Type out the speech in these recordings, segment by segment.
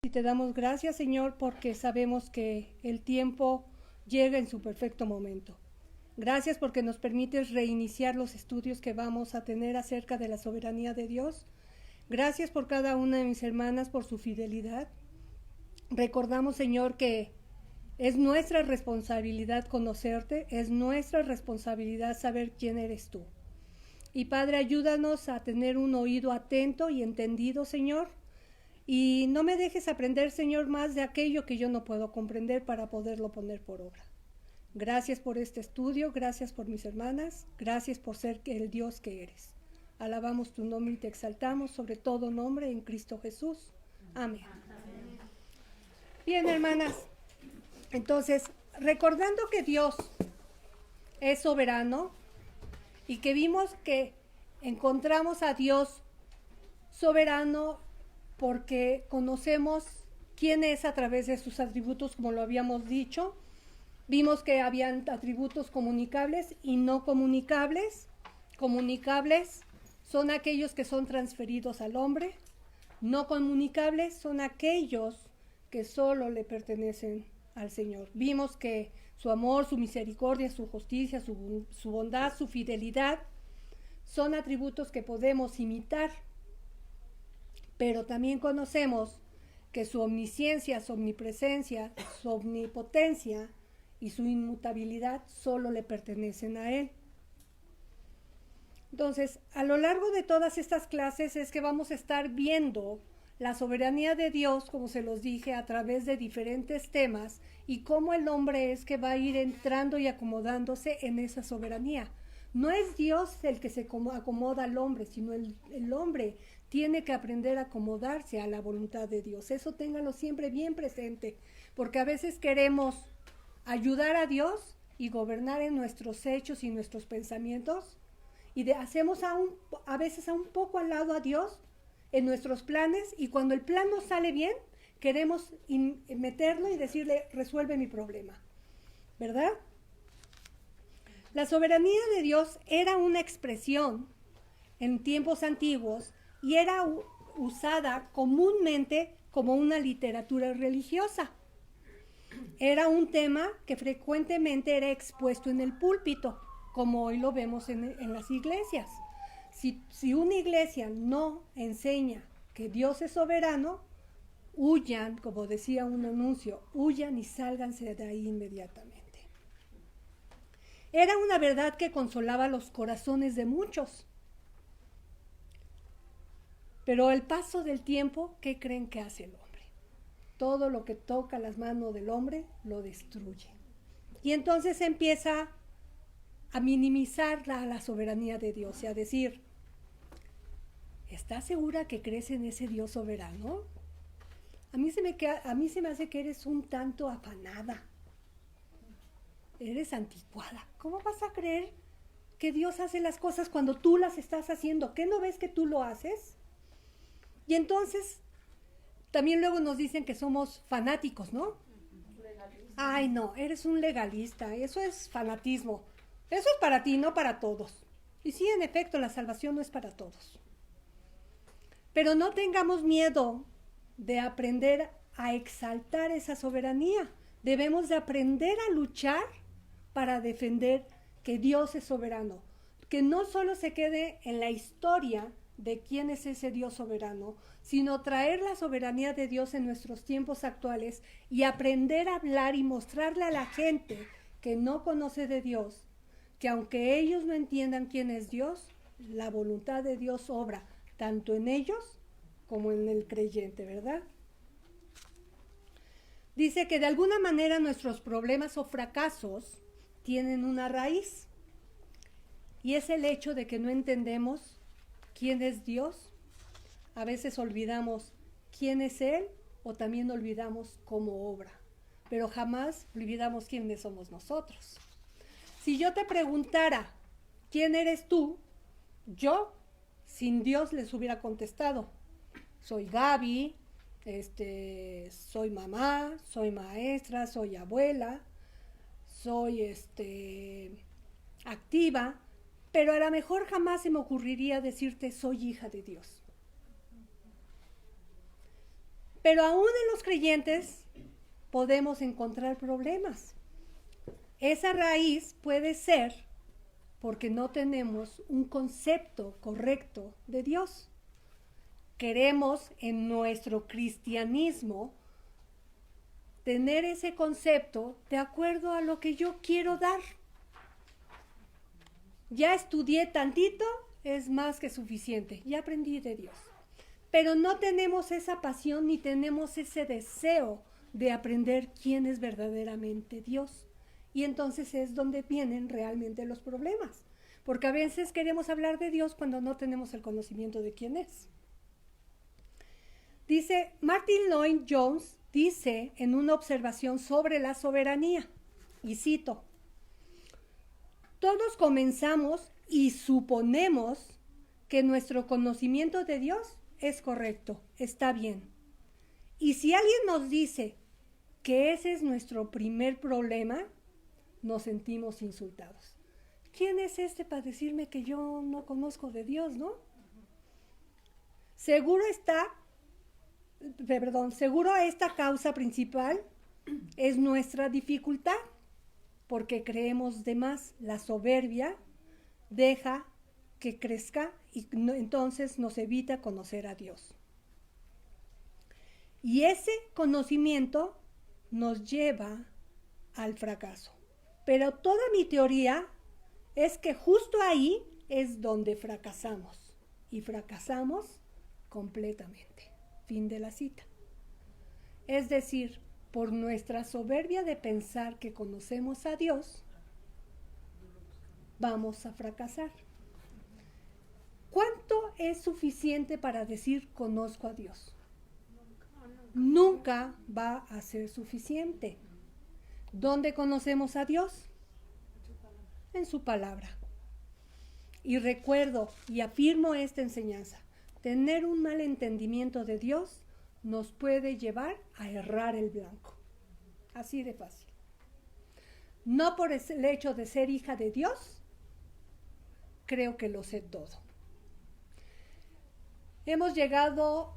Y te damos gracias, Señor, porque sabemos que el tiempo llega en su perfecto momento. Gracias porque nos permites reiniciar los estudios que vamos a tener acerca de la soberanía de Dios. Gracias por cada una de mis hermanas, por su fidelidad. Recordamos, Señor, que es nuestra responsabilidad conocerte, es nuestra responsabilidad saber quién eres tú. Y Padre, ayúdanos a tener un oído atento y entendido, Señor. Y no me dejes aprender, Señor, más de aquello que yo no puedo comprender para poderlo poner por obra. Gracias por este estudio, gracias por mis hermanas, gracias por ser el Dios que eres. Alabamos tu nombre y te exaltamos sobre todo nombre en Cristo Jesús. Amén. Bien, hermanas, entonces, recordando que Dios es soberano y que vimos que encontramos a Dios soberano porque conocemos quién es a través de sus atributos, como lo habíamos dicho. Vimos que habían atributos comunicables y no comunicables. Comunicables son aquellos que son transferidos al hombre. No comunicables son aquellos que solo le pertenecen al Señor. Vimos que su amor, su misericordia, su justicia, su bondad, su fidelidad son atributos que podemos imitar. Pero también conocemos que su omnisciencia, su omnipresencia, su omnipotencia y su inmutabilidad solo le pertenecen a Él. Entonces, a lo largo de todas estas clases es que vamos a estar viendo la soberanía de Dios, como se los dije, a través de diferentes temas y cómo el hombre es que va a ir entrando y acomodándose en esa soberanía. No es Dios el que se acomoda al hombre, sino el hombre tiene que aprender a acomodarse a la voluntad de Dios. Eso ténganlo siempre bien presente, porque a veces queremos ayudar a Dios y gobernar en nuestros hechos y nuestros pensamientos, y hacemos a veces a un poco al lado a Dios en nuestros planes, y cuando el plan no sale bien, queremos meterlo y decirle, resuelve mi problema, ¿verdad? La soberanía de Dios era una expresión en tiempos antiguos y era usada comúnmente como una literatura religiosa. Era un tema que frecuentemente era expuesto en el púlpito, como hoy lo vemos en las iglesias. Si una iglesia no enseña que Dios es soberano, huyan, como decía un anuncio, huyan y sálganse de ahí inmediatamente. Era una verdad que consolaba los corazones de muchos. Pero al paso del tiempo, ¿qué creen que hace el hombre? Todo lo que toca las manos del hombre lo destruye. Y entonces empieza a minimizar la soberanía de Dios y a decir, ¿estás segura que crees en ese Dios soberano? A mí se me hace que eres un tanto afanada. Eres anticuada. ¿Cómo vas a creer que Dios hace las cosas cuando tú las estás haciendo? ¿Qué no ves que tú lo haces? Y entonces, también luego nos dicen que somos fanáticos, ¿no? Ay, no, eres un legalista, eso es fanatismo. Eso es para ti, no para todos. Y sí, en efecto, la salvación no es para todos. Pero no tengamos miedo de aprender a exaltar esa soberanía. Debemos de aprender a luchar para defender que Dios es soberano. Que no solo se quede en la historia de quién es ese Dios soberano, sino traer la soberanía de Dios en nuestros tiempos actuales y aprender a hablar y mostrarle a la gente que no conoce de Dios, que aunque ellos no entiendan quién es Dios, la voluntad de Dios obra tanto en ellos como en el creyente, ¿verdad? Dice que de alguna manera nuestros problemas o fracasos tienen una raíz, y es el hecho de que no entendemos quién es Dios. A veces olvidamos quién es Él o también olvidamos cómo obra, pero jamás olvidamos quiénes somos nosotros. Si yo te preguntara quién eres tú, yo sin Dios les hubiera contestado, soy Gaby, soy mamá, soy maestra, soy abuela, soy activa, pero a lo mejor jamás se me ocurriría decirte soy hija de Dios. Pero aún en los creyentes podemos encontrar problemas. Esa raíz puede ser porque no tenemos un concepto correcto de Dios. Queremos en nuestro cristianismo tener ese concepto de acuerdo a lo que yo quiero dar. Ya estudié tantito, es más que suficiente, ya aprendí de Dios. Pero no tenemos esa pasión ni tenemos ese deseo de aprender quién es verdaderamente Dios. Y entonces es donde vienen realmente los problemas. Porque a veces queremos hablar de Dios cuando no tenemos el conocimiento de quién es. Dice, Martin Lloyd-Jones dice en una observación sobre la soberanía, y cito, todos comenzamos y suponemos que nuestro conocimiento de Dios es correcto, está bien. Y si alguien nos dice que ese es nuestro primer problema, nos sentimos insultados. ¿Quién es este para decirme que yo no conozco de Dios, no? Seguro esta causa principal es nuestra dificultad, porque creemos de más. La soberbia deja que crezca y entonces nos evita conocer a Dios. Y ese conocimiento nos lleva al fracaso. Pero toda mi teoría es que justo ahí es donde fracasamos. Y fracasamos completamente. Fin de la cita. Es decir, por nuestra soberbia de pensar que conocemos a Dios, vamos a fracasar. ¿Cuánto es suficiente para decir conozco a Dios? Nunca va a ser suficiente. ¿Dónde conocemos a Dios? En su palabra. Y recuerdo y afirmo esta enseñanza. Tener un mal entendimiento de Dios nos puede llevar a errar el blanco. Así de fácil. No por el hecho de ser hija de Dios, creo que lo sé todo. Hemos llegado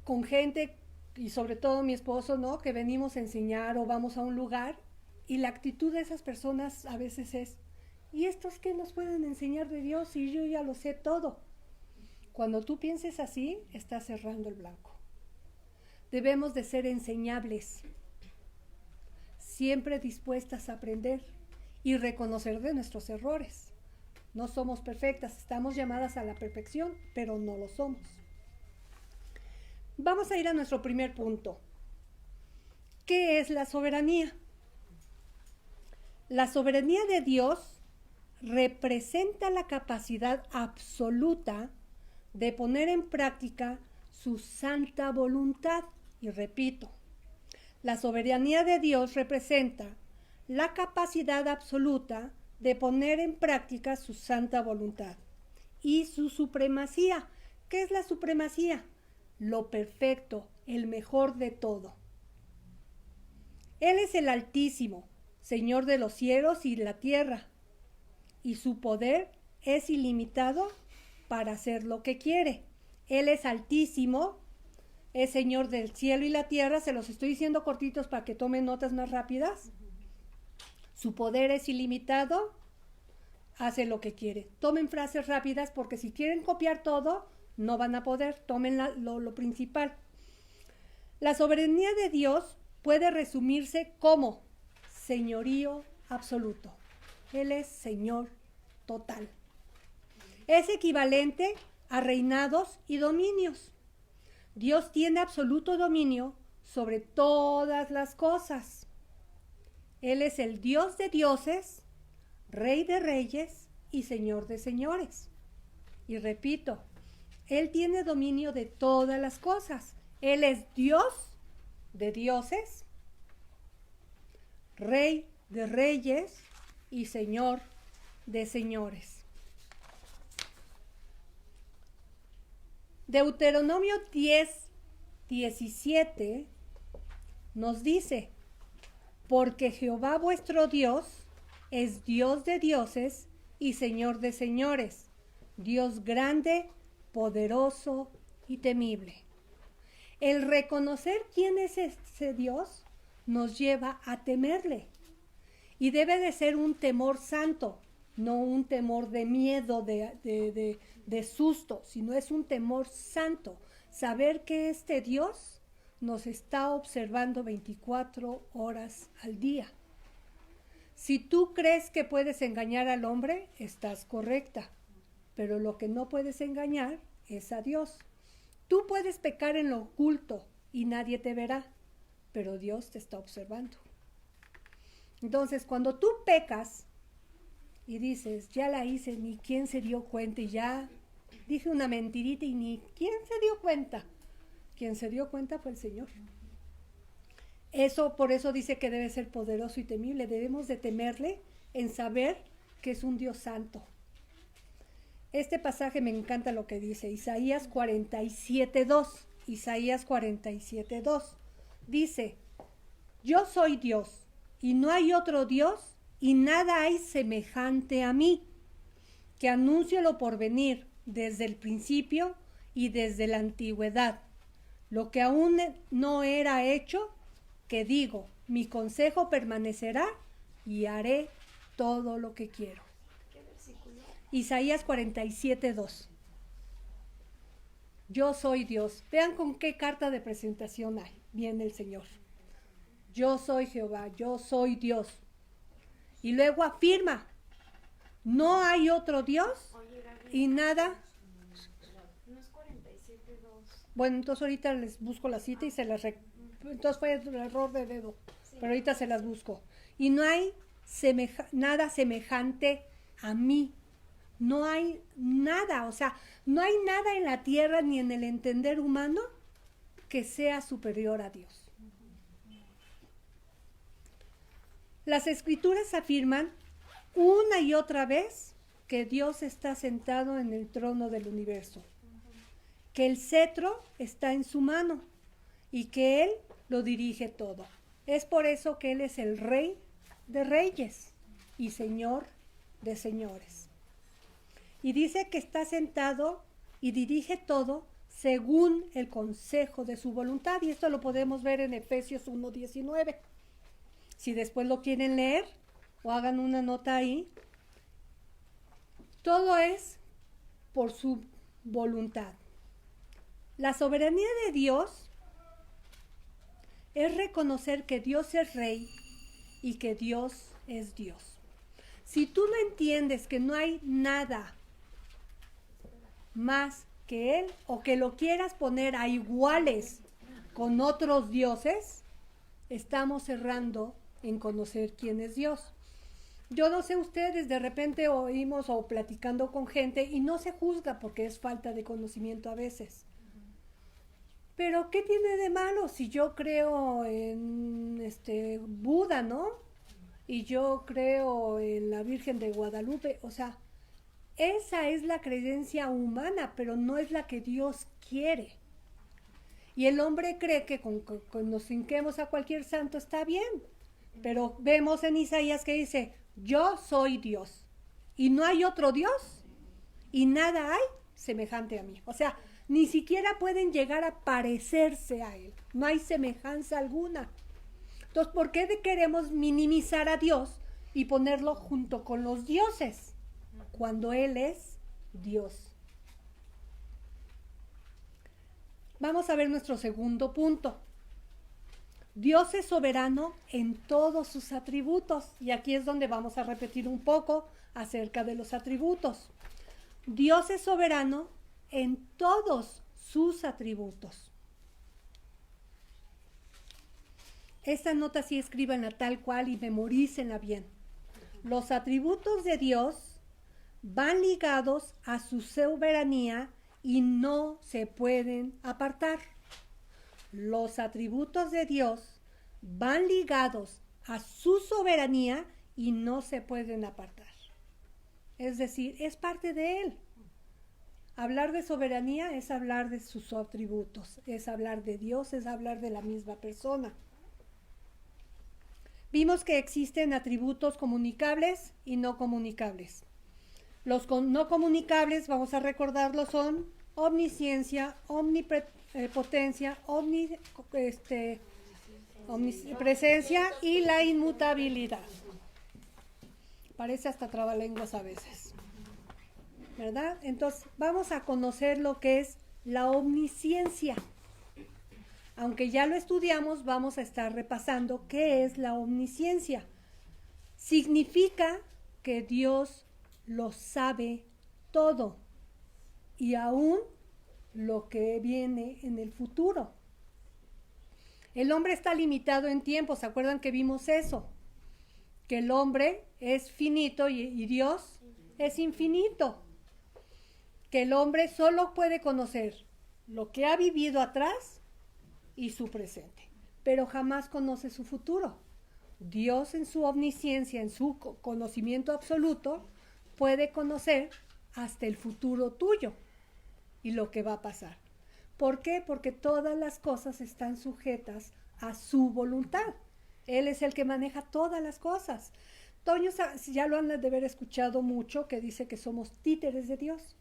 con gente, y sobre todo mi esposo, ¿no? Que venimos a enseñar o vamos a un lugar, y la actitud de esas personas a veces es, ¿y estos qué nos pueden enseñar de Dios si yo ya lo sé todo? Cuando tú pienses así, estás cerrando el blanco. Debemos de ser enseñables, siempre dispuestas a aprender y reconocer de nuestros errores. No somos perfectas, estamos llamadas a la perfección, pero no lo somos. Vamos a ir a nuestro primer punto. ¿Qué es la soberanía? La soberanía de Dios representa la capacidad absoluta de poner en práctica su santa voluntad. Y repito, la soberanía de Dios representa la capacidad absoluta de poner en práctica su santa voluntad y su supremacía. ¿Qué es la supremacía? Lo perfecto, el mejor de todo. Él es el Altísimo, Señor de los cielos y la tierra, y su poder es ilimitado para hacer lo que quiere. Él es Altísimo, es Señor del cielo y la tierra. Se los estoy diciendo cortitos para que tomen notas más rápidas. Su poder es ilimitado, hace lo que quiere. Tomen frases rápidas porque si quieren copiar todo, no van a poder. Tomen lo principal. La soberanía de Dios puede resumirse como señorío absoluto. Él es Señor total. Es equivalente a reinados y dominios. Dios tiene absoluto dominio sobre todas las cosas. Él es el Dios de dioses, Rey de reyes y Señor de señores. Y repito, Él tiene dominio de todas las cosas. Él es Dios de dioses, Rey de reyes y Señor de señores. Deuteronomio 10:17 nos dice, porque Jehová vuestro Dios es Dios de dioses y Señor de señores, Dios grande, poderoso y temible. El reconocer quién es ese Dios nos lleva a temerle. Y debe de ser un temor santo, no un temor de miedo, de susto, sino es un temor santo. Saber que este Dios nos está observando 24 horas al día. Si tú crees que puedes engañar al hombre, estás correcta, pero lo que no puedes engañar es a Dios. Tú puedes pecar en lo oculto y nadie te verá, pero Dios te está observando. Entonces, cuando tú pecas y dices, ya la hice, ni quién se dio cuenta, y ya dije una mentirita y ni quién se dio cuenta. Quien se dio cuenta fue el Señor. Eso, por eso dice que debe ser poderoso y temible. Debemos de temerle en saber que es un Dios santo. Este pasaje me encanta lo que dice Isaías 47:2. Isaías 47:2 dice, yo soy Dios y no hay otro Dios y nada hay semejante a mí, que anuncio lo por venir desde el principio y desde la antigüedad. Lo que aún no era hecho, que digo, mi consejo permanecerá y haré todo lo que quiero. ¿Qué versículo? Isaías 47:2. Yo soy Dios. Vean con qué carta de presentación viene el Señor. Yo soy Jehová, yo soy Dios. Y luego afirma, no hay otro Dios y nada. No es 47:2. Bueno, entonces ahorita les busco la cita y se las... Entonces fue el error de dedo, Sí. pero ahorita se las busco. Y no hay nada semejante a mí. No hay nada, o sea, no hay nada en la tierra ni en el entender humano que sea superior a Dios. Las escrituras afirman una y otra vez que Dios está sentado en el trono del universo, que el cetro está en su mano y que Él lo dirige todo. Es por eso que Él es el Rey de Reyes y Señor de Señores. Y dice que está sentado y dirige todo según el consejo de su voluntad. Y esto lo podemos ver en Efesios 1:19. Si después lo quieren leer o hagan una nota ahí, todo es por su voluntad. La soberanía de Dios es reconocer que Dios es Rey y que Dios es Dios. Si tú no entiendes que no hay nada más que Él o que lo quieras poner a iguales con otros dioses, estamos errando en conocer quién es Dios. Yo no sé ustedes, de repente oímos o platicando con gente y no se juzga porque es falta de conocimiento a veces. Pero ¿qué tiene de malo si yo creo en Buda, ¿no? Y yo creo en la Virgen de Guadalupe, o sea, esa es la creencia humana, pero no es la que Dios quiere. Y el hombre cree que con nos hinquemos a cualquier santo está bien. Pero vemos en Isaías que dice, yo soy Dios y no hay otro Dios y nada hay semejante a mí. O sea, ni siquiera pueden llegar a parecerse a Él. No hay semejanza alguna. Entonces, ¿por qué queremos minimizar a Dios y ponerlo junto con los dioses cuando Él es Dios? Vamos a ver nuestro segundo punto. Dios es soberano en todos sus atributos. Y aquí es donde vamos a repetir un poco acerca de los atributos. Dios es soberano en todos sus atributos. Esta nota sí escríbanla tal cual y memorícenla bien. Los atributos de Dios van ligados a su soberanía y no se pueden apartar. Los atributos de Dios van ligados a su soberanía y no se pueden apartar. Es decir, es parte de Él. Hablar de soberanía es hablar de sus atributos, es hablar de Dios, es hablar de la misma persona. Vimos que existen atributos comunicables y no comunicables. Los no comunicables, vamos a recordarlo, son omnisciencia, omnipotencia, omnipresencia y la inmutabilidad. Parece hasta trabalenguas a veces, ¿verdad? Entonces, vamos a conocer lo que es la omnisciencia. Aunque ya lo estudiamos, vamos a estar repasando qué es la omnisciencia. Significa que Dios lo sabe todo y aún lo que viene en el futuro. El hombre está limitado en tiempo, ¿se acuerdan que vimos eso? Que el hombre es finito y Dios es infinito. Que el hombre solo puede conocer lo que ha vivido atrás y su presente, pero jamás conoce su futuro. Dios en su omnisciencia, en su conocimiento absoluto, puede conocer hasta el futuro tuyo y lo que va a pasar. ¿Por qué? Porque todas las cosas están sujetas a su voluntad. Él es el que maneja todas las cosas. Toño, ya lo han de haber escuchado mucho, que dice que somos títeres de Dios.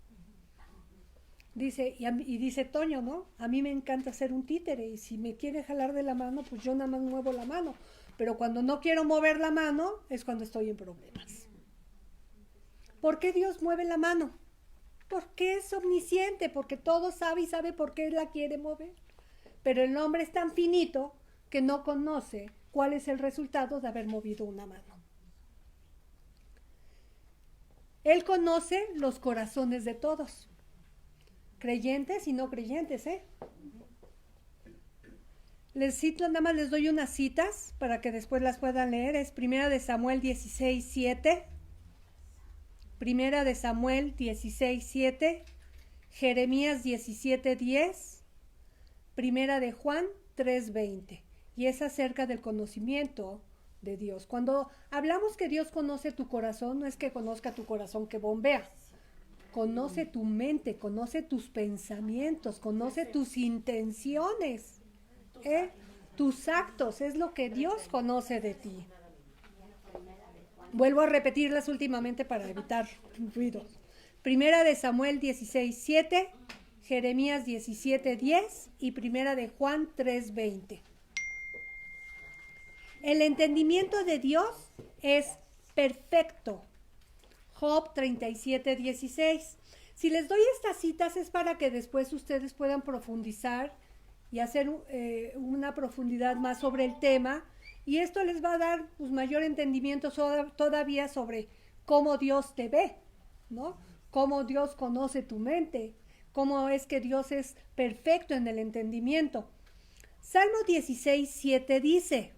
Dice, y dice Toño, ¿no? A mí me encanta ser un títere y si me quiere jalar de la mano, pues yo nada más muevo la mano. Pero cuando no quiero mover la mano es cuando estoy en problemas. ¿Por qué Dios mueve la mano? Porque es omnisciente, porque todo sabe y sabe por qué la quiere mover. Pero el hombre es tan finito que no conoce cuál es el resultado de haber movido una mano. Él conoce los corazones de todos, creyentes y no creyentes, ¿eh? Les cito, nada más les doy unas citas para que después las puedan leer. Es 1 Samuel 16:7, 1 Samuel 16:7, Jeremías 17:10, 1 Juan 3:20. Y es acerca del conocimiento de Dios. Cuando hablamos que Dios conoce tu corazón, no es que conozca tu corazón que bombea. Conoce tu mente, conoce tus pensamientos, conoce tus intenciones, tus actos, es lo que Dios conoce de ti. Vuelvo a repetirlas últimamente para evitar ruidos. 1 Samuel 16:7, Jeremías 17:10 y 1 Juan 3:20. El entendimiento de Dios es perfecto. Job 37:16. Si les doy estas citas es para que después ustedes puedan profundizar y hacer una profundidad más sobre el tema, y esto les va a dar pues, mayor entendimiento todavía sobre cómo Dios te ve, ¿no? Cómo Dios conoce tu mente, cómo es que Dios es perfecto en el entendimiento. Salmo 16:7 dice: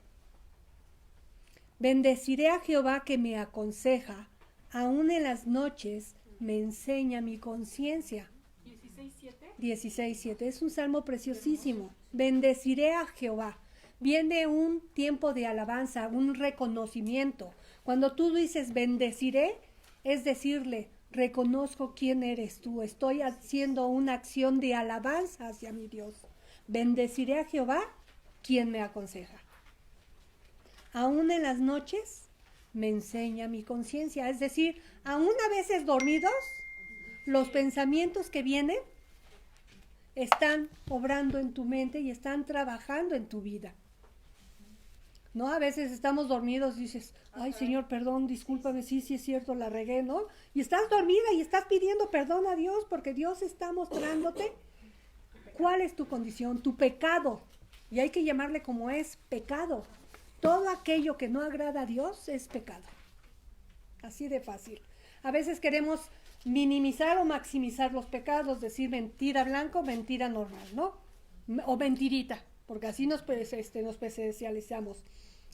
bendeciré a Jehová que me aconseja, aún en las noches me enseña mi conciencia. 16:7 es un salmo preciosísimo. Bendeciré a Jehová. Viene un tiempo de alabanza, un reconocimiento. Cuando tú dices bendeciré, es decirle, reconozco quién eres tú. Estoy haciendo una acción de alabanza hacia mi Dios. Bendeciré a Jehová, quien me aconseja. Aún en las noches me enseña mi conciencia. Es decir, aún a veces dormidos, los pensamientos que vienen están obrando en tu mente y están trabajando en tu vida. ¿No? A veces estamos dormidos y dices, ay Señor, perdón, discúlpame, sí es cierto, la regué, ¿no? Y estás dormida y estás pidiendo perdón a Dios porque Dios está mostrándote cuál es tu condición, tu pecado. Y hay que llamarle como es, pecado. Todo aquello que no agrada a Dios es pecado. Así de fácil. A veces queremos minimizar o maximizar los pecados, decir mentira blanca o mentira normal, ¿no? O mentirita, porque así nos especializamos.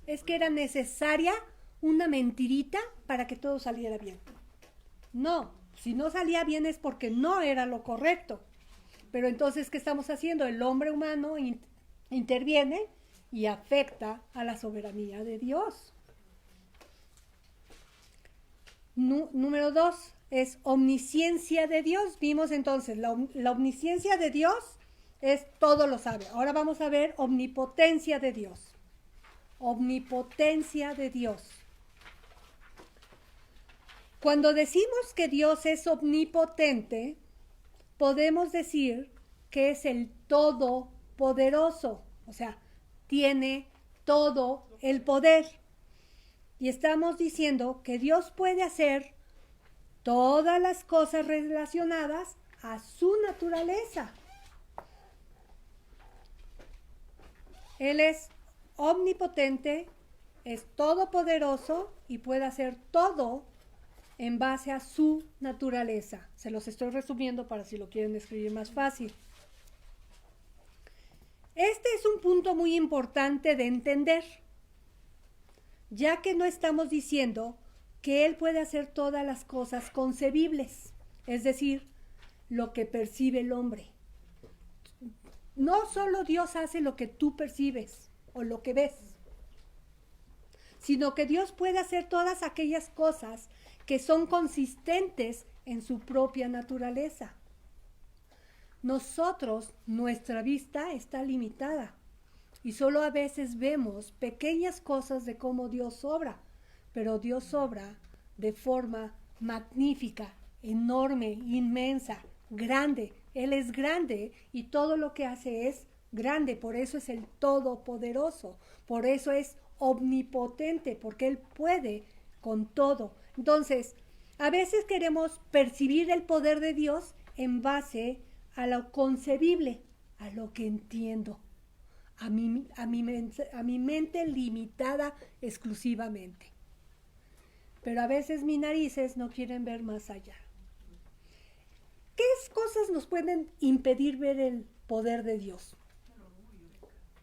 Es que era necesaria una mentirita para que todo saliera bien. No, si no salía bien es porque no era lo correcto. Pero entonces, ¿qué estamos haciendo? El hombre humano interviene y afecta a la soberanía de Dios. Número 2 es omnisciencia de Dios. Vimos entonces, la omnisciencia de Dios es todo lo sabe. Ahora vamos a ver omnipotencia de Dios. Omnipotencia de Dios. Cuando decimos que Dios es omnipotente, podemos decir que es el Todopoderoso, o sea, tiene todo el poder. Y estamos diciendo que Dios puede hacer todas las cosas relacionadas a su naturaleza. Él es omnipotente, es todopoderoso y puede hacer todo en base a su naturaleza. Se los estoy resumiendo para si lo quieren escribir más fácil. Este es un punto muy importante de entender, ya que no estamos diciendo que Él puede hacer todas las cosas concebibles, es decir, lo que percibe el hombre. No solo Dios hace lo que tú percibes o lo que ves, sino que Dios puede hacer todas aquellas cosas que son consistentes en su propia naturaleza. Nosotros, nuestra vista está limitada y solo a veces vemos pequeñas cosas de cómo Dios obra, pero Dios obra de forma magnífica, enorme, inmensa, grande. Él es grande y todo lo que hace es grande, por eso es el Todopoderoso, por eso es omnipotente, porque Él puede con todo. Entonces, a veces queremos percibir el poder de Dios en base a lo concebible, a lo que entiendo, a mi mente limitada exclusivamente. Pero a veces mis narices no quieren ver más allá. ¿Qué cosas nos pueden impedir ver el poder de Dios?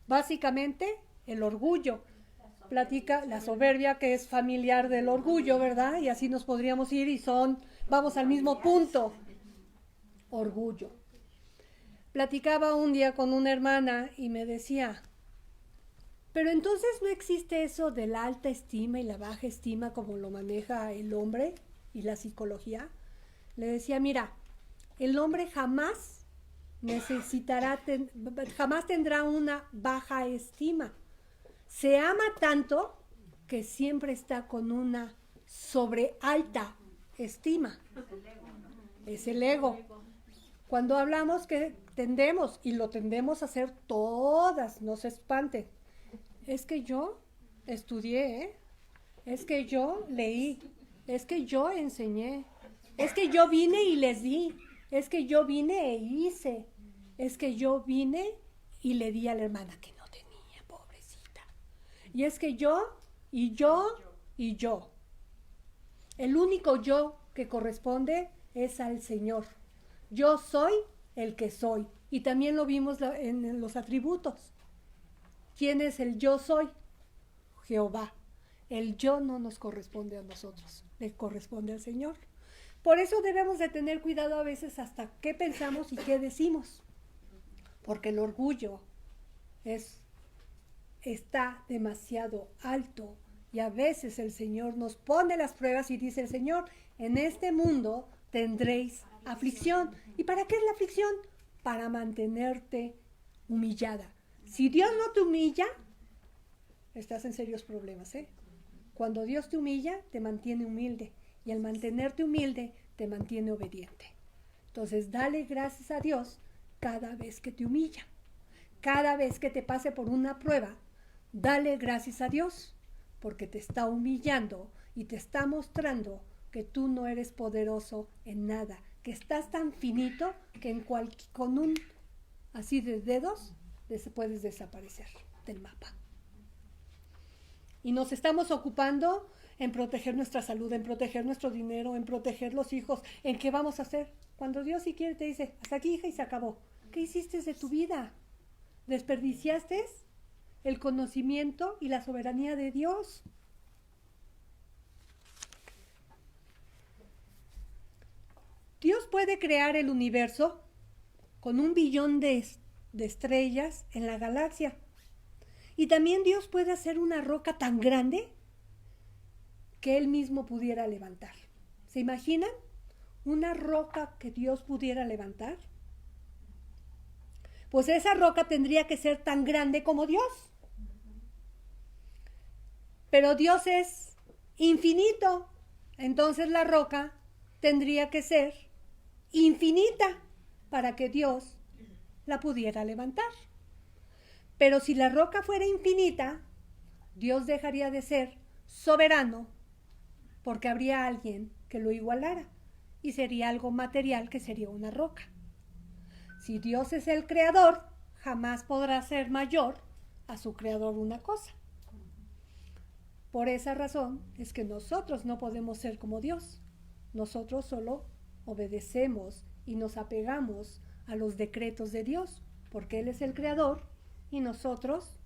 Básicamente, el orgullo. Platica la soberbia, que es familiar del orgullo, ¿verdad? Y así nos podríamos ir y vamos al mismo punto. Orgullo. Platicaba un día con una hermana y me decía, pero entonces no existe eso de la alta estima y la baja estima como lo maneja el hombre y la psicología. Le decía, mira, el hombre jamás jamás tendrá una baja estima. Se ama tanto que siempre está con una sobrealta estima. Es el ego. Cuando hablamos que tendemos, y lo tendemos a hacer todas, no se espanten. Es que yo estudié, ¿eh? Es que yo leí, es que yo enseñé, es que yo vine y les di, es que yo vine e hice, es que yo vine y le di a la hermana que no tenía, pobrecita. Y es que yo, y yo, y yo. El único yo que corresponde es al Señor. Yo soy el que soy. Y también lo vimos en los atributos. ¿Quién es el yo soy? Jehová. El yo no nos corresponde a nosotros, le corresponde al Señor. Por eso debemos de tener cuidado a veces hasta qué pensamos y qué decimos. Porque el orgullo está demasiado alto y a veces el Señor nos pone las pruebas y dice el Señor, en este mundo tendréis aflicción. ¿Y para qué es la aflicción? Para mantenerte humillada. Si Dios no te humilla, estás en serios problemas, ¿eh? Cuando Dios te humilla, te mantiene humilde. Y al mantenerte humilde, te mantiene obediente. Entonces, dale gracias a Dios cada vez que te humilla. Cada vez que te pase por una prueba, dale gracias a Dios, porque te está humillando y te está mostrando que tú no eres poderoso en nada, que estás tan finito que con un así de dedos puedes desaparecer del mapa. Y nos estamos ocupando en proteger nuestra salud, en proteger nuestro dinero, en proteger los hijos, en qué vamos a hacer. Cuando Dios si quiere te dice, hasta aquí hija y se acabó. ¿Qué hiciste de tu vida? ¿Desperdiciaste el conocimiento y la soberanía de Dios? Dios puede crear el universo con 1 billón de estrellas en la galaxia. Y también Dios puede hacer una roca tan grande que Él mismo pudiera levantar. ¿Se imaginan? Una roca que Dios pudiera levantar. Pues esa roca tendría que ser tan grande como Dios. Pero Dios es infinito. Entonces la roca tendría que ser infinita para que Dios la pudiera levantar. Pero si la roca fuera infinita, Dios dejaría de ser soberano porque habría alguien que lo igualara y sería algo material que sería una roca. Si Dios es el creador, jamás podrá ser mayor a su creador una cosa. Por esa razón es que nosotros no podemos ser como Dios. Nosotros solo obedecemos y nos apegamos a los decretos de Dios, porque Él es el creador y nosotros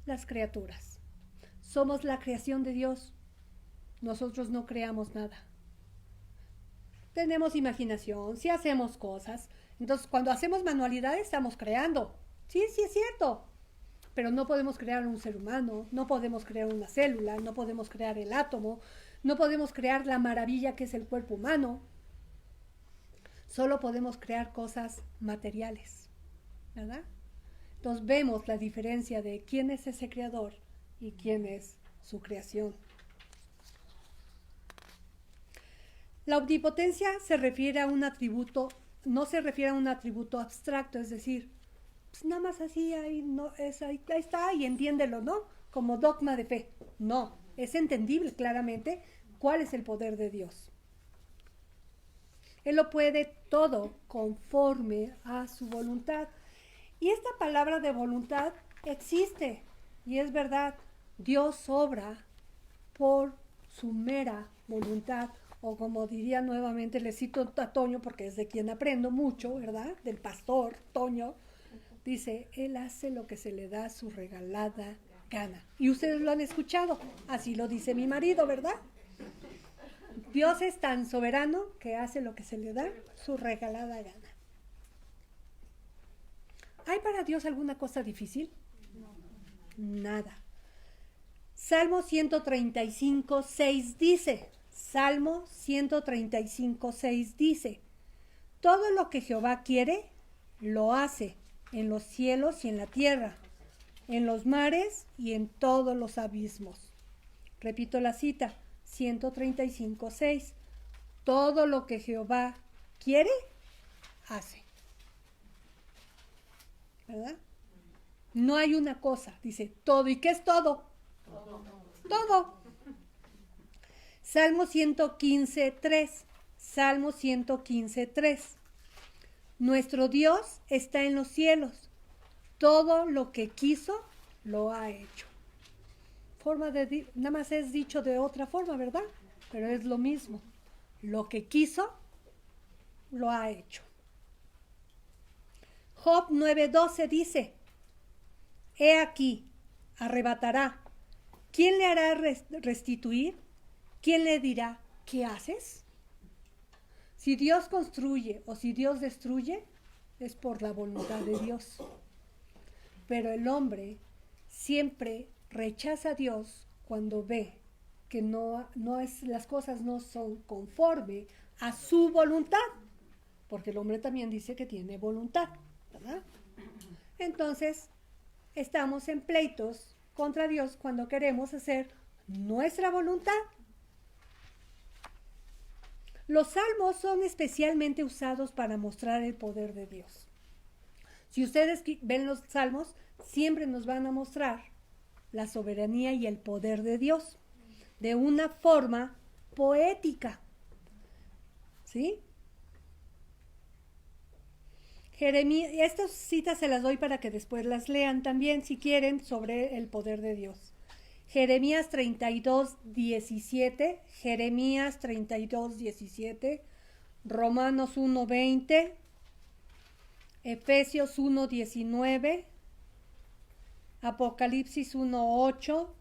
las criaturas. Somos la creación de Dios. Nosotros no creamos nada. Tenemos imaginación, sí hacemos cosas. Entonces, cuando hacemos manualidades, estamos creando. Sí, sí es cierto. Pero no podemos crear un ser humano, no podemos crear una célula, no podemos crear el átomo, no podemos crear la maravilla que es el cuerpo humano. Solo podemos crear cosas materiales, ¿verdad? Entonces vemos la diferencia de quién es ese creador y quién es su creación. La omnipotencia se refiere a un atributo, no se refiere a un atributo abstracto, es decir, pues nada más así, ahí, no, ahí está, y entiéndelo, ¿no? Como dogma de fe. No, es entendible claramente cuál es el poder de Dios. Él lo puede todo conforme a su voluntad. Y esta palabra de voluntad existe, y es verdad. Dios obra por su mera voluntad, o como diría nuevamente, le cito a Toño porque es de quien aprendo mucho, ¿verdad? Del pastor Toño. Dice, Él hace lo que se le da su regalada gana. Y ustedes lo han escuchado, así lo dice mi marido, ¿verdad? Dios es tan soberano que hace lo que se le da su regalada gana. ¿Hay para Dios alguna cosa difícil? Nada. Salmo 135, 6 dice, Salmo 135, 6 dice, todo lo que Jehová quiere, lo hace en los cielos y en la tierra, en los mares y en todos los abismos. Repito la cita, 135, 6. Todo lo que Jehová quiere, hace. ¿Verdad? No hay una cosa, dice todo. ¿Y qué es todo? Todo. Salmo 115, 3. Salmo 115, 3. Nuestro Dios está en los cielos. Todo lo que quiso, lo ha hecho. Nada más es dicho de otra forma, ¿verdad? Pero es lo mismo. Lo que quiso, lo ha hecho. Job 9:12 dice, he aquí, arrebatará. ¿Quién le hará restituir? ¿Quién le dirá, qué haces? Si Dios construye o si Dios destruye, es por la voluntad de Dios. Pero el hombre siempre rechaza a Dios cuando ve que las cosas no son conforme a su voluntad, porque el hombre también dice que tiene voluntad, ¿verdad? Entonces, estamos en pleitos contra Dios cuando queremos hacer nuestra voluntad. Los salmos son especialmente usados para mostrar el poder de Dios. Si ustedes ven los salmos, siempre nos van a mostrar la soberanía y el poder de Dios de una forma poética. ¿Sí? Jeremías, estas citas se las doy para que después las lean también, si quieren, sobre el poder de Dios. Jeremías 32, 17, Jeremías 32, 17, Romanos 1, 20, Efesios 1, 19, Apocalipsis 1, 8,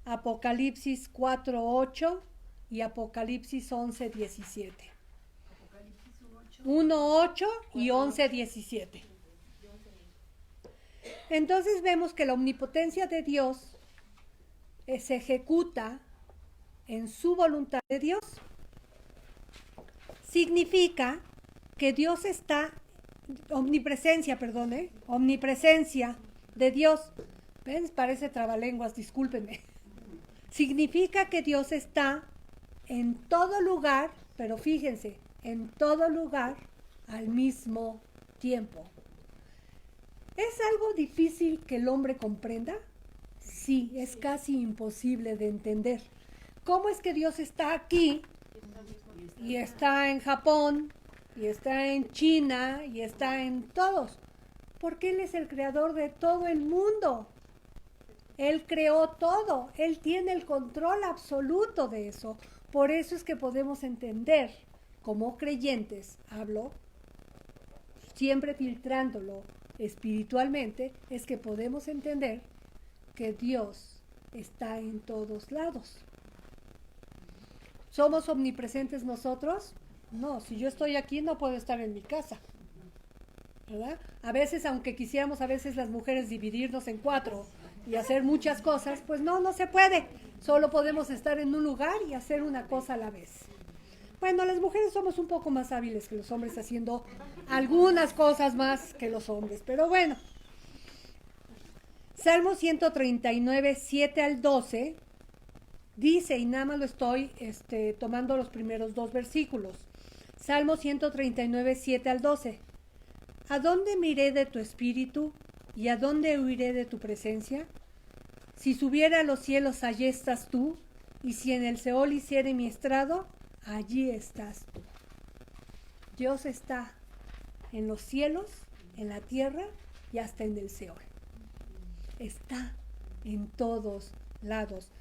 Apocalipsis 4, 8 y Apocalipsis 11, 17. 1, 8 y 11, 17. Entonces vemos que la omnipotencia de Dios se ejecuta en su voluntad de Dios. Significa que Dios está, omnipresencia de Dios. ¿Ven? Parece trabalenguas, discúlpenme. Significa que Dios está en todo lugar, pero fíjense, en todo lugar al mismo tiempo. ¿Es algo difícil que el hombre comprenda? Sí, es casi imposible de entender. ¿Cómo es que Dios está aquí y está en Japón y está en China y está en todos? Porque Él es el creador de todo el mundo. Él creó todo. Él tiene el control absoluto de eso. Por eso es que podemos entender, como creyentes, hablo, siempre filtrándolo espiritualmente, es que podemos entender que Dios está en todos lados. ¿Somos omnipresentes nosotros? No, si yo estoy aquí no puedo estar en mi casa, ¿verdad? A veces, aunque quisiéramos a veces las mujeres dividirnos en 4 y hacer muchas cosas, pues no se puede. Solo podemos estar en un lugar y hacer una cosa a la vez. Bueno, las mujeres somos un poco más hábiles que los hombres haciendo algunas cosas más que los hombres, pero bueno. Salmo 139, 7 al 12, dice, y nada más lo estoy tomando los primeros 2 versículos. Salmo 139, 7 al 12. ¿A dónde miré de tu espíritu y a dónde huiré de tu presencia? Si subiera a los cielos, allí estás tú, y si en el Seol hiciere mi estrado, allí estás tú. Dios está en los cielos, en la tierra y hasta en el Seol. Está en todos lados.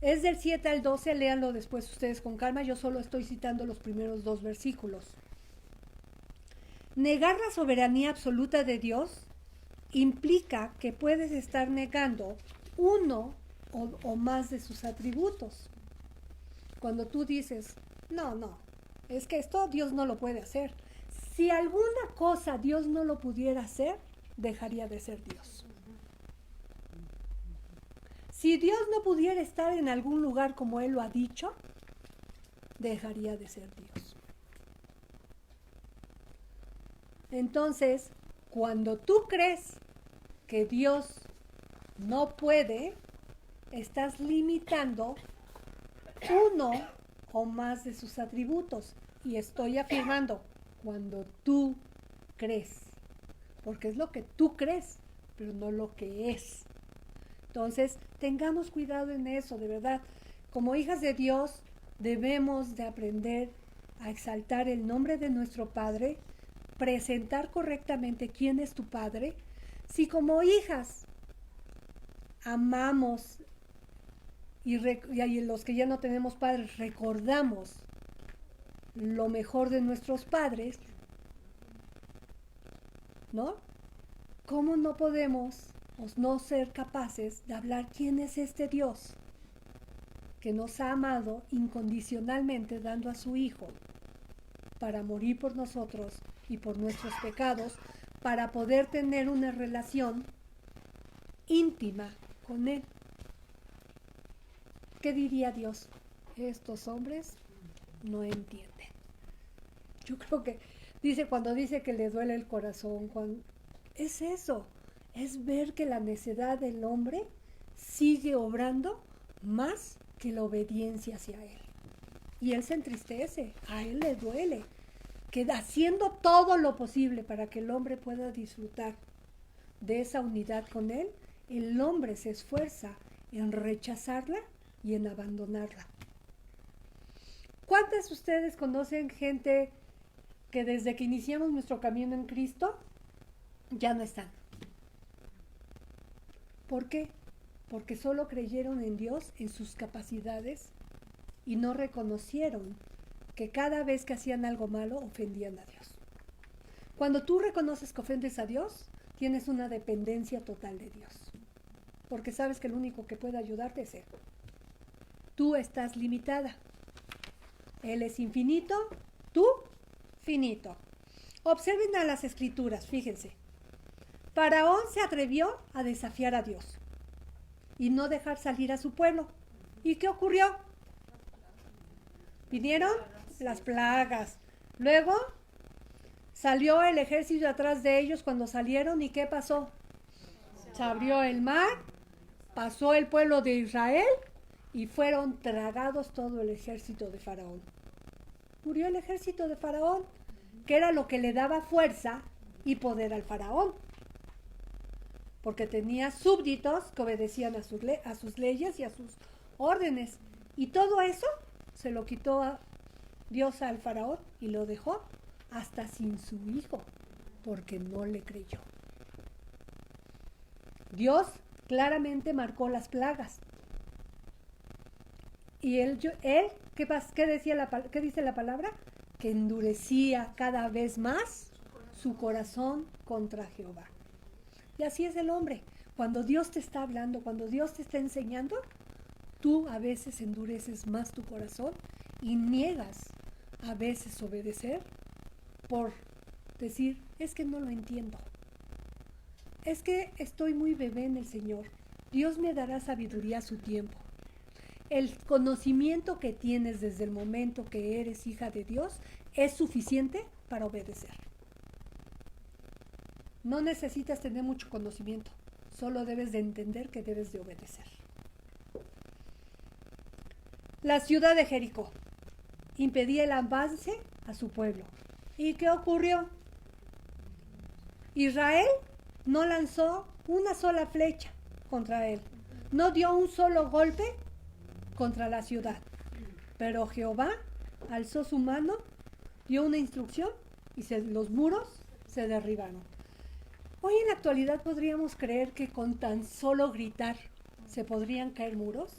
Es del 7 al 12, léanlo después ustedes con calma, yo solo estoy citando los primeros 2 versículos. Negar la soberanía absoluta de Dios implica que puedes estar negando uno o más de sus atributos. Cuando tú dices, no, es que esto Dios no lo puede hacer. Si alguna cosa Dios no lo pudiera hacer, dejaría de ser Dios. Si Dios no pudiera estar en algún lugar como Él lo ha dicho, dejaría de ser Dios. Entonces, cuando tú crees que Dios no puede, estás limitando uno o más de sus atributos. Y estoy afirmando, cuando tú crees, porque es lo que tú crees, pero no lo que es. Entonces, tengamos cuidado en eso, de verdad. Como hijas de Dios, debemos de aprender a exaltar el nombre de nuestro Padre, presentar correctamente quién es tu Padre. Si como hijas amamos y los que ya no tenemos padres recordamos lo mejor de nuestros padres, ¿no? ¿Cómo no podemos no ser capaces de hablar quién es este Dios que nos ha amado incondicionalmente dando a su Hijo para morir por nosotros y por nuestros pecados, para poder tener una relación íntima con Él? ¿Qué diría Dios? Estos hombres no entienden. Yo creo que cuando dice que le duele el corazón, es eso, es ver que la necedad del hombre sigue obrando más que la obediencia hacia Él. Y Él se entristece, a Él le duele, que haciendo todo lo posible para que el hombre pueda disfrutar de esa unidad con Él, el hombre se esfuerza en rechazarla y en abandonarla. ¿Cuántas de ustedes conocen gente que desde que iniciamos nuestro camino en Cristo ya no están? ¿Por qué? Porque solo creyeron en Dios, en sus capacidades, y no reconocieron que cada vez que hacían algo malo ofendían a Dios. Cuando tú reconoces que ofendes a Dios, tienes una dependencia total de Dios, porque sabes que el único que puede ayudarte es Él. Tú estás limitada. Él es infinito, tú finito. Observen a las escrituras, fíjense. Faraón se atrevió a desafiar a Dios y no dejar salir a su pueblo. ¿Y qué ocurrió? Vinieron las plagas. Luego salió el ejército atrás de ellos cuando salieron. ¿Y qué pasó? Se abrió el mar, pasó el pueblo de Israel y fueron tragados todo el ejército de Faraón. Murió el ejército de Faraón, que era lo que le daba fuerza y poder al Faraón. porque tenía súbditos que obedecían a sus leyes y a sus órdenes. Y todo eso se lo quitó a Dios al faraón y lo dejó hasta sin su hijo, porque no le creyó. Dios claramente marcó las plagas. Y ¿qué dice la palabra? Que endurecía cada vez más su corazón contra Jehová. Y así es el hombre. Cuando Dios te está hablando, cuando Dios te está enseñando, tú a veces endureces más tu corazón y niegas a veces obedecer por decir, es que no lo entiendo. Es que estoy muy bebé en el Señor. Dios me dará sabiduría a su tiempo. El conocimiento que tienes desde el momento que eres hija de Dios es suficiente para obedecer. No necesitas tener mucho conocimiento, solo debes de entender que debes de obedecer. La ciudad de Jericó impedía el avance a su pueblo. ¿Y qué ocurrió? Israel no lanzó una sola flecha contra él, no dio un solo golpe contra la ciudad, pero Jehová alzó su mano, dio una instrucción y los muros se derribaron. Hoy en la actualidad podríamos creer que con tan solo gritar se podrían caer muros.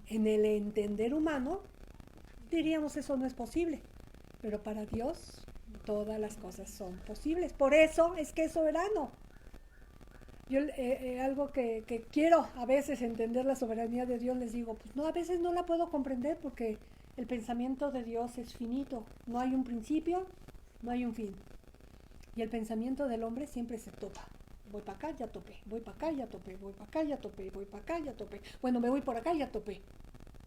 En el entender humano diríamos eso no es posible, pero para Dios todas las cosas son posibles. Por eso es que es soberano. Yo algo que quiero a veces entender la soberanía de Dios, les digo, pues no, a veces no la puedo comprender porque el pensamiento de Dios es finito. No hay un principio, no hay un fin. Y el pensamiento del hombre siempre se topa. Voy para acá, ya topé. Voy para acá, ya topé. Voy para acá, ya topé. Voy para acá, ya topé. Bueno, me voy por acá, ya topé.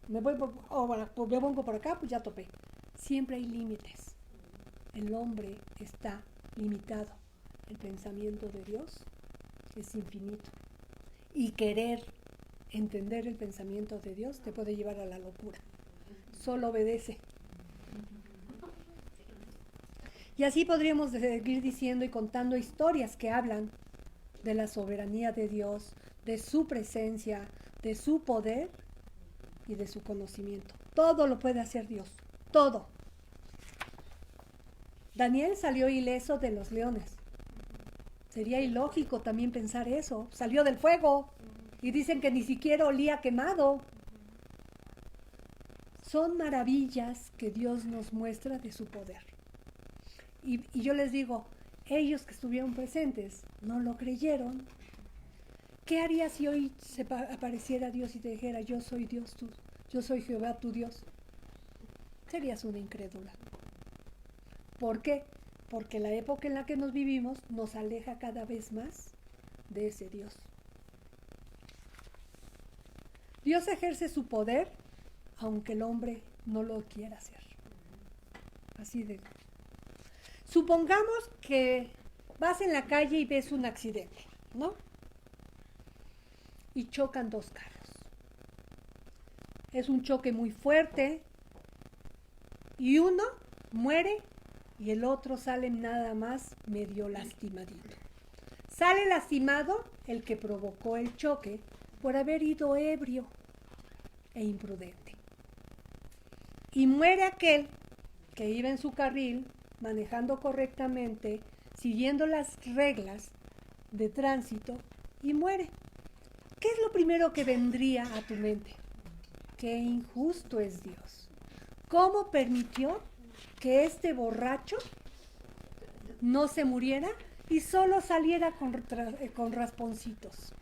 Me pongo por acá, pues ya topé. Siempre hay límites. El hombre está limitado. El pensamiento de Dios es infinito. Y querer entender el pensamiento de Dios te puede llevar a la locura. Solo obedece. Y así podríamos seguir diciendo y contando historias que hablan de la soberanía de Dios, de su presencia, de su poder y de su conocimiento. Todo lo puede hacer Dios, todo. Daniel salió ileso de los leones. Sería ilógico también pensar eso. Salió del fuego y dicen que ni siquiera olía quemado. Son maravillas que Dios nos muestra de su poder. Y yo les digo, ellos que estuvieron presentes no lo creyeron. ¿Qué harías si hoy se apareciera Dios y te dijera, yo soy Dios, yo soy Jehová tu Dios? Serías una incrédula. ¿Por qué? Porque la época en la que nos vivimos nos aleja cada vez más de ese Dios. Dios ejerce su poder aunque el hombre no lo quiera hacer. Así de... Supongamos que vas en la calle y ves un accidente, ¿no? Y chocan dos carros. Es un choque muy fuerte y uno muere y el otro sale nada más medio lastimadito. Sale lastimado el que provocó el choque por haber ido ebrio e imprudente. Y muere aquel que iba en su carril manejando correctamente, siguiendo las reglas de tránsito y muere. ¿Qué es lo primero que vendría a tu mente? Qué injusto es Dios. ¿Cómo permitió que este borracho no se muriera y solo saliera con rasponcitos?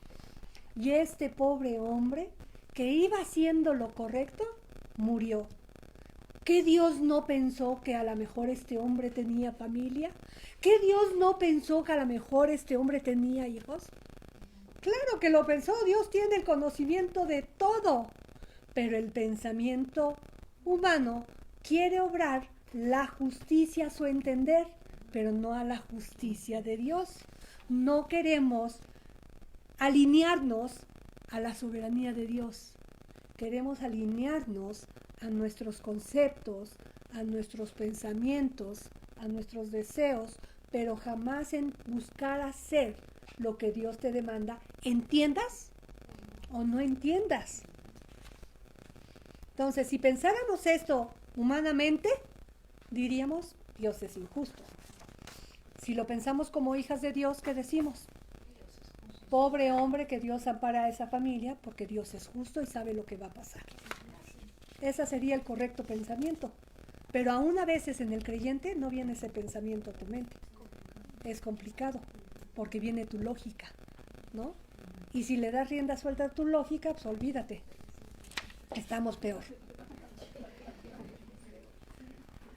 Y este pobre hombre que iba haciendo lo correcto, murió. ¿Qué Dios no pensó que a lo mejor este hombre tenía familia? ¿Qué Dios no pensó que a lo mejor este hombre tenía hijos? Claro que lo pensó, Dios tiene el conocimiento de todo, pero el pensamiento humano quiere obrar la justicia a su entender, pero no a la justicia de Dios. No queremos alinearnos a la soberanía de Dios. Queremos alinearnos a nuestros conceptos, a nuestros pensamientos, a nuestros deseos, pero jamás en buscar hacer lo que Dios te demanda, entiendas o no entiendas. Entonces, si pensáramos esto humanamente, diríamos, Dios es injusto. Si lo pensamos como hijas de Dios, ¿qué decimos? Pobre hombre que Dios ampara a esa familia porque Dios es justo y sabe lo que va a pasar. Ese sería el correcto pensamiento. Pero aún a veces en el creyente no viene ese pensamiento a tu mente. Es complicado porque viene tu lógica, ¿no? Y si le das rienda suelta a tu lógica, pues olvídate. Estamos peor.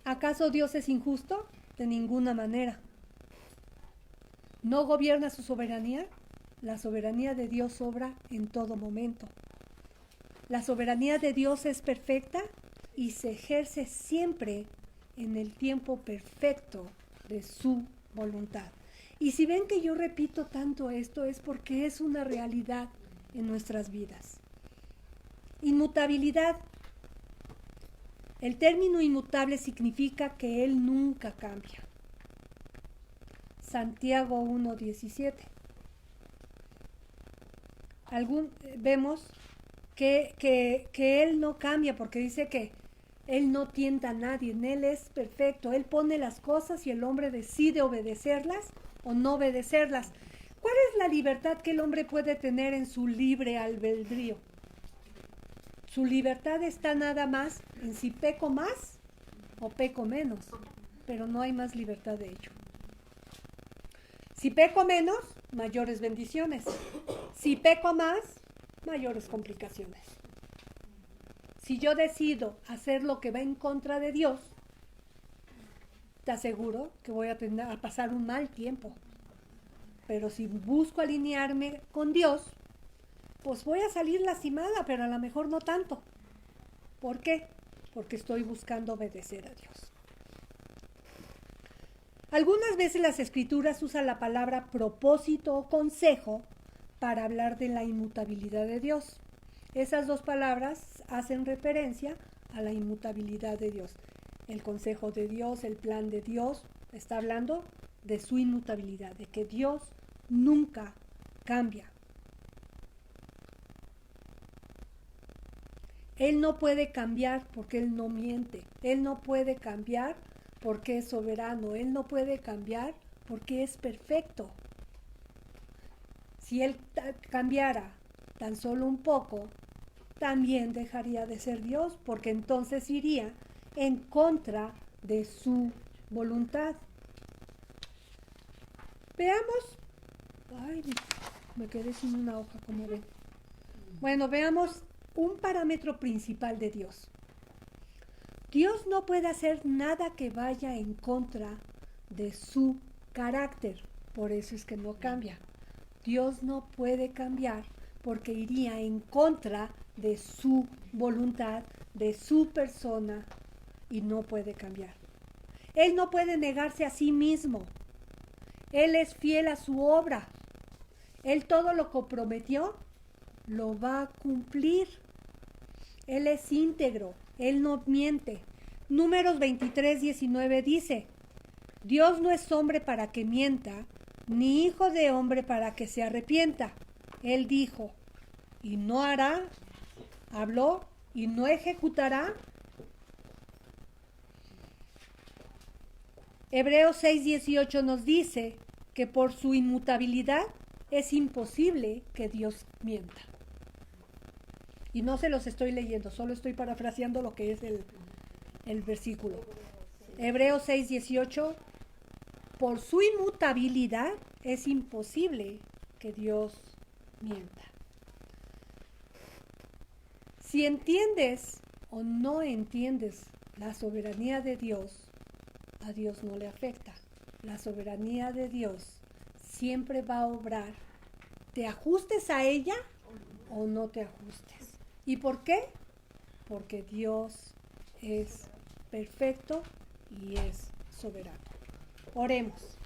¿Acaso Dios es injusto? De ninguna manera. ¿No gobierna su soberanía? La soberanía de Dios obra en todo momento. La soberanía de Dios es perfecta y se ejerce siempre en el tiempo perfecto de su voluntad. Y si ven que yo repito tanto esto es porque es una realidad en nuestras vidas. Inmutabilidad. El término inmutable significa que Él nunca cambia. Santiago 1:17. Vemos que Él no cambia porque dice que Él no tienta a nadie, en Él es perfecto, Él pone las cosas y el hombre decide obedecerlas o no obedecerlas. ¿Cuál es la libertad que el hombre puede tener en su libre albedrío? Su libertad está nada más en si peco más o peco menos, pero no hay más libertad de ello. Si peco menos, mayores bendiciones. Si peco más, mayores complicaciones. Si yo decido hacer lo que va en contra de Dios, te aseguro que voy a pasar un mal tiempo. Pero si busco alinearme con Dios, pues voy a salir lastimada, pero a lo mejor no tanto. ¿Por qué? Porque estoy buscando obedecer a Dios. Algunas veces las escrituras usan la palabra propósito o consejo para hablar de la inmutabilidad de Dios. Esas dos palabras hacen referencia a la inmutabilidad de Dios. El consejo de Dios, el plan de Dios, está hablando de su inmutabilidad, de que Dios nunca cambia. Él no puede cambiar porque Él no miente. Él no puede cambiar porque es soberano. Él no puede cambiar porque es perfecto. Si Él cambiara tan solo un poco, también dejaría de ser Dios, porque entonces iría en contra de su voluntad. Veamos. Ay, me quedé sin una hoja, como ven. Bueno, veamos un parámetro principal de Dios. Dios no puede hacer nada que vaya en contra de su carácter, por eso es que no cambia. Dios no puede cambiar porque iría en contra de su voluntad, de su persona, y no puede cambiar. Él no puede negarse a sí mismo. Él es fiel a su obra. Él todo lo que prometió lo va a cumplir. Él es íntegro, Él no miente. Números 23:19 dice: Dios no es hombre para que mienta, ni hijo de hombre para que se arrepienta. Él dijo, y no hará, habló, y no ejecutará. Hebreos 6:18 nos dice que por su inmutabilidad es imposible que Dios mienta. Y no se los estoy leyendo, solo estoy parafraseando lo que es el versículo. Hebreos 6:18, por su inmutabilidad es imposible que Dios mienta. Si entiendes o no entiendes la soberanía de Dios, a Dios no le afecta. La soberanía de Dios siempre va a obrar, te ajustes a ella o no te ajustes. ¿Y por qué? Porque Dios es perfecto y es soberano. Oremos.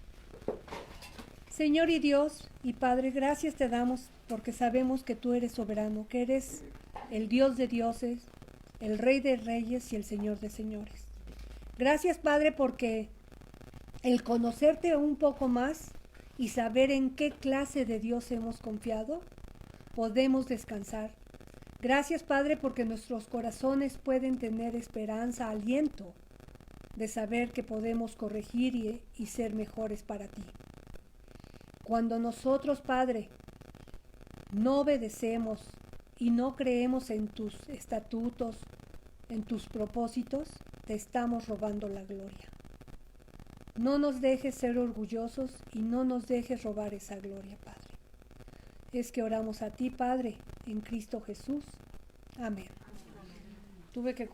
Señor y Dios y Padre, gracias te damos porque sabemos que tú eres soberano, que eres el Dios de dioses, el Rey de reyes y el Señor de señores. Gracias, Padre, porque el conocerte un poco más y saber en qué clase de Dios hemos confiado, podemos descansar. Gracias, Padre, porque nuestros corazones pueden tener esperanza, aliento, de saber que podemos corregir y ser mejores para ti. Cuando nosotros, Padre, no obedecemos y no creemos en tus estatutos, en tus propósitos, te estamos robando la gloria. No nos dejes ser orgullosos y no nos dejes robar esa gloria, Padre. Es que oramos a ti, Padre, en Cristo Jesús. Amén. Tuve que